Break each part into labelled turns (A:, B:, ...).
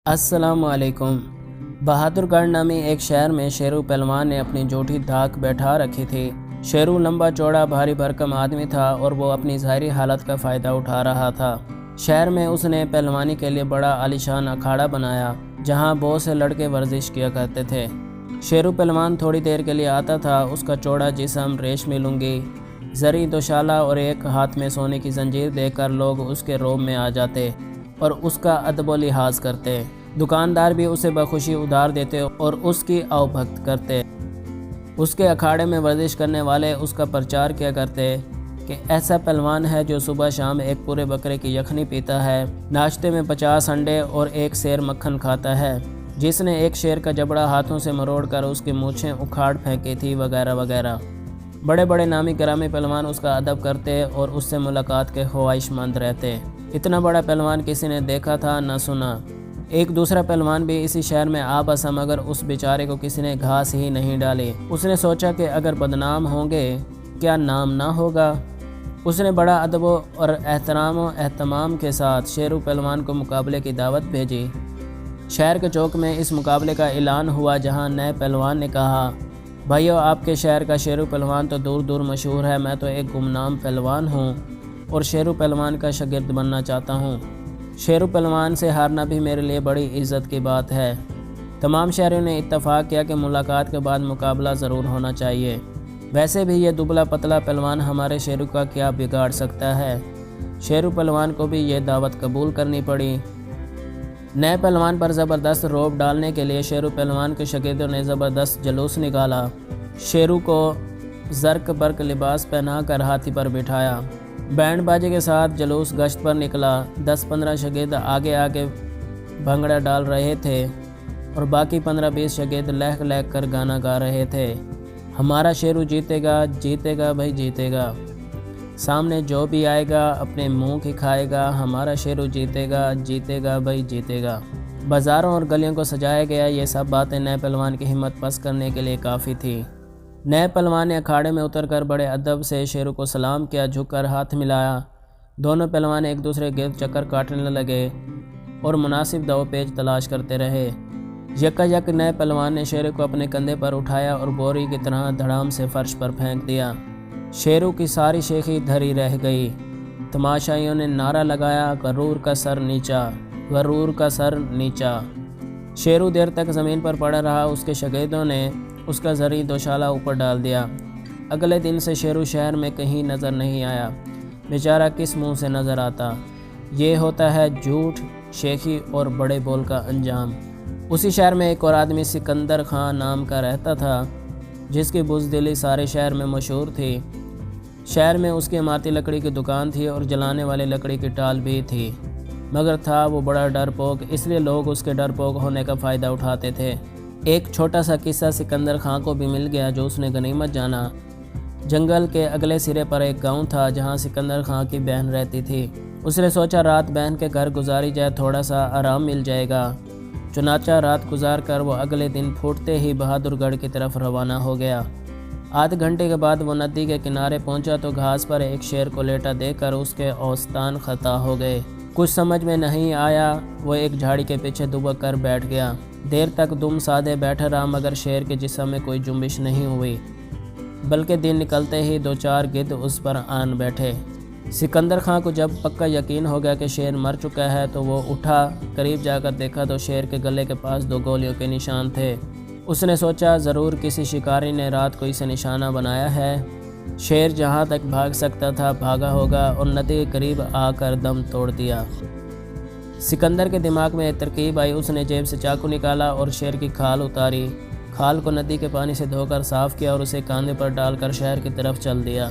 A: السلام علیکم۔ بہادر گڑھ نامی ایک شہر میں شیرو پہلوان نے اپنی جوٹی دھاک بیٹھا رکھی تھی۔ شیرو لمبا چوڑا بھاری بھرکم آدمی تھا اور وہ اپنی ظاہری حالت کا فائدہ اٹھا رہا تھا۔ شہر میں اس نے پہلوانی کے لیے بڑا عالیشان اکھاڑا بنایا جہاں بہت سے لڑکے ورزش کیا کرتے تھے۔ شیرو پہلوان تھوڑی دیر کے لیے آتا تھا۔ اس کا چوڑا جسم، ریشمی لنگی، زرعی دوشالہ اور ایک ہاتھ میں سونے کی زنجیر دیکھ کر لوگ اس کے روب میں آ جاتے اور اس کا ادب و لحاظ کرتے۔ دکاندار بھی اسے بخوشی ادھار دیتے اور اس کی آؤ بھگت کرتے۔ اس کے اکھاڑے میں ورزش کرنے والے اس کا پرچار کیا کرتے کہ ایسا پہلوان ہے جو صبح شام ایک پورے بکرے کی یخنی پیتا ہے، ناشتے میں 50 انڈے اور ایک سیر مکھن کھاتا ہے، جس نے ایک شیر کا جبڑا ہاتھوں سے مروڑ کر اس کی مونچھیں اکھاڑ پھینکی تھی، وغیرہ وغیرہ۔ بڑے بڑے نامی گرامی پہلوان اس کا ادب کرتے اور اس سے ملاقات کے خواہش مند رہتے۔ اتنا بڑا پہلوان کسی نے دیکھا تھا نہ سنا۔ ایک دوسرا پہلوان بھی اسی شہر میں آ بسا، مگر اس بیچارے کو کسی نے گھاس ہی نہیں ڈالی۔ اس نے سوچا کہ اگر بدنام ہوں گے کیا نام نہ ہوگا۔ اس نے بڑا ادب اور احترام و اہتمام کے ساتھ شیرو پہلوان کو مقابلے کی دعوت بھیجی۔ شہر کے چوک میں اس مقابلے کا اعلان ہوا، جہاں نئے پہلوان نے کہا، بھائیو، آپ کے شہر کا شیرو پہلوان تو دور دور مشہور ہے، میں تو ایک گمنام پہلوان ہوں اور شیرو پہلوان کا شاگرد بننا چاہتا ہوں۔ شیرو پہلوان سے ہارنا بھی میرے لیے بڑی عزت کی بات ہے۔ تمام شہریوں نے اتفاق کیا کہ ملاقات کے بعد مقابلہ ضرور ہونا چاہیے۔ ویسے بھی یہ دبلا پتلا پہلوان ہمارے شیرو کا کیا بگاڑ سکتا ہے۔ شیرو پہلوان کو بھی یہ دعوت قبول کرنی پڑی۔ نئے پہلوان پر زبردست روب ڈالنے کے لیے شیرو پہلوان کے شاگردوں نے زبردست جلوس نکالا۔ شیرو کو زرق برق لباس پہنا کر ہاتھی پر بٹھایا۔ بینڈ باجے کے ساتھ جلوس گشت پر نکلا۔ 10-15 شاگرد آگے آگے بھنگڑا ڈال رہے تھے اور باقی 15-20 شاگرد لہک لہک کر گانا گا رہے تھے۔ ہمارا شیرو جیتے گا، جیتے گا بھائی جیتے گا، سامنے جو بھی آئے گا اپنے منہ کی کھائے گا، ہمارا شیرو جیتے گا، جیتے گا بھائی جیتے گا۔ بازاروں اور گلیوں کو سجایا گیا۔ یہ سب باتیں نئے پہلوان کی ہمت پست کرنے کے لیے کافی تھی۔ نئے پہلوان نے اکھاڑے میں اتر کر بڑے ادب سے شیرو کو سلام کیا، جھک کر ہاتھ ملایا۔ دونوں پہلوان ایک دوسرے گرد چکر کاٹنے لگے اور مناسب دو پیچ تلاش کرتے رہے۔ یکا یک نئے پہلوان نے شیرو کو اپنے کندھے پر اٹھایا اور بوری کی طرح دھڑام سے فرش پر پھینک دیا۔ شیرو کی ساری شیخی دھری رہ گئی۔ تماشائیوں نے نعرہ لگایا، غرور کا سر نیچا، غرور کا سر نیچا۔ شیرو دیر تک زمین پر پڑا رہا۔ اس کے شاگردوں نے اس کا زرعی دوشالہ اوپر ڈال دیا۔ اگلے دن سے شیرو شہر میں کہیں نظر نہیں آیا۔ بیچارہ کس منہ سے نظر آتا۔ یہ ہوتا ہے جھوٹ، شیخی اور بڑے بول کا انجام۔ اسی شہر میں ایک اور آدمی سکندر خان نام کا رہتا تھا، جس کی بزدلی سارے شہر میں مشہور تھی۔ شہر میں اس کی عمارتی لکڑی کی دکان تھی اور جلانے والی لکڑی کی ٹال بھی تھی، مگر تھا وہ بڑا ڈرپوک، اس لیے لوگ اس کے ڈرپوک ہونے کا فائدہ اٹھاتے تھے۔ ایک چھوٹا سا قصہ سکندر خان کو بھی مل گیا، جو اس نے غنیمت جانا۔ جنگل کے اگلے سرے پر ایک گاؤں تھا جہاں سکندر خان کی بہن رہتی تھی۔ اس نے سوچا رات بہن کے گھر گزاری جائے، تھوڑا سا آرام مل جائے گا۔ چنانچہ رات گزار کر وہ اگلے دن پھوٹتے ہی بہادر گڑھ کی طرف روانہ ہو گیا۔ آدھ گھنٹے کے بعد وہ ندی کے کنارے پہنچا تو گھاس پر ایک شیر کو لیٹا دیکھ کر اس کے اوستان خطا ہو گئے۔ کچھ سمجھ میں نہیں آیا، وہ ایک جھاڑی کے پیچھے دبک کر بیٹھ گیا۔ دیر تک دم سادے بیٹھا رہا، مگر شیر کے جسم میں کوئی جنبش نہیں ہوئی، بلکہ دن نکلتے ہی 2-4 گدھ اس پر آن بیٹھے۔ سکندر خان کو جب پکا یقین ہو گیا کہ شیر مر چکا ہے تو وہ اٹھا، قریب جا کر دیکھا تو شیر کے گلے کے پاس 2 گولیوں کے نشان تھے۔ اس نے سوچا ضرور کسی شکاری نے رات کو اسے نشانہ بنایا ہے۔ شیر جہاں تک بھاگ سکتا تھا بھاگا ہوگا اور ندی کے قریب آ کر دم توڑ دیا۔ سکندر کے دماغ میں ایک ترکیب آئی۔ اس نے جیب سے چاقو نکالا اور شیر کی کھال اتاری۔ کھال کو ندی کے پانی سے دھو کر صاف کیا اور اسے کاندھے پر ڈال کر شہر کی طرف چل دیا۔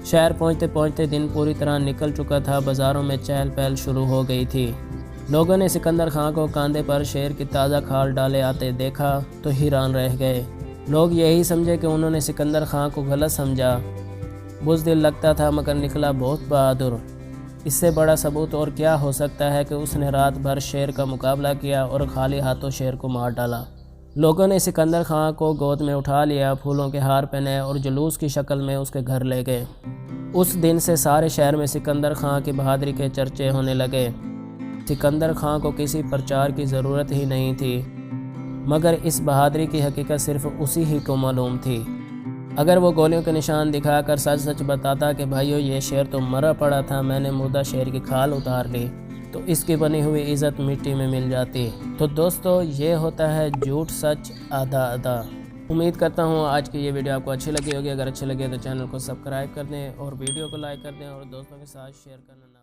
A: شہر پہنچتے پہنچتے دن پوری طرح نکل چکا تھا۔ بازاروں میں چہل پہل شروع ہو گئی تھی۔ لوگوں نے سکندر خان کو کاندھے پر شیر کی تازہ کھال ڈالے آتے دیکھا تو حیران رہ گئے۔ لوگ یہی سمجھے کہ انہوں نے سکندر خان کو غلط سمجھا۔ بزدل لگتا تھا مگر نکلا بہت بہادر۔ اس سے بڑا ثبوت اور کیا ہو سکتا ہے کہ اس نے رات بھر شیر کا مقابلہ کیا اور خالی ہاتھوں شیر کو مار ڈالا۔ لوگوں نے سکندر خان کو گود میں اٹھا لیا، پھولوں کے ہار پہنائے اور جلوس کی شکل میں اس کے گھر لے گئے۔ اس دن سے سارے شہر میں سکندر خان کی بہادری کے چرچے ہونے لگے۔ سکندر خان کو کسی پرچار کی ضرورت ہی نہیں تھی، مگر اس بہادری کی حقیقت صرف اسی ہی کو معلوم تھی۔ اگر وہ گولیوں کے نشان دکھا کر سچ سچ بتاتا کہ بھائیو یہ شیر تو مرا پڑا تھا، میں نے مردہ شیر کی کھال اتار لی، تو اس کی بنی ہوئی عزت مٹی میں مل جاتی۔ تو دوستو، یہ ہوتا ہے جھوٹ سچ آدھا آدھا۔ امید کرتا ہوں آج کی یہ ویڈیو آپ کو اچھی لگی ہوگی۔ اگر اچھی لگے تو چینل کو سبسکرائب کر دیں اور ویڈیو کو لائک کر دیں اور دوستوں کے ساتھ شیئر کرنا